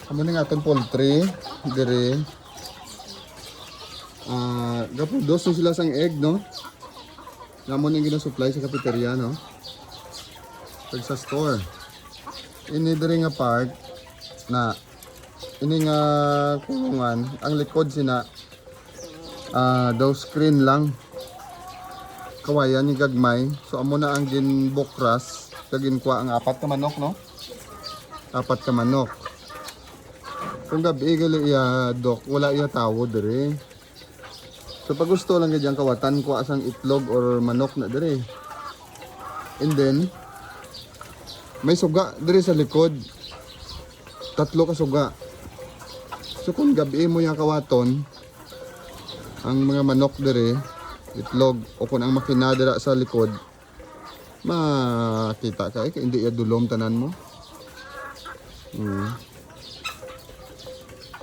Amo na nga itong poultry. Dire. Gapudos sila sang egg, no? Namo na yung ginasupply sa cafeteria, no? Pag sa store. Ini dire nga part na ini nga kulungan, ang likod sina daw screen lang. Kawayan ni gagmay. So amo na ang ginbukras, kagin kwa ang 4 ka manok, no? 4 ka manok. Kung gabi gali iya dok, wala iya tawo dire. So pag gusto lang gadyan kawatan ko asang itlog or manok na dire. And then may suga dire sa likod. 3 ka suga. So kung gabi mo yung kawaton, ang mga manok dire, itlog o kung ang makina dira sa likod, makita ka hindi ya dulom tanan mo.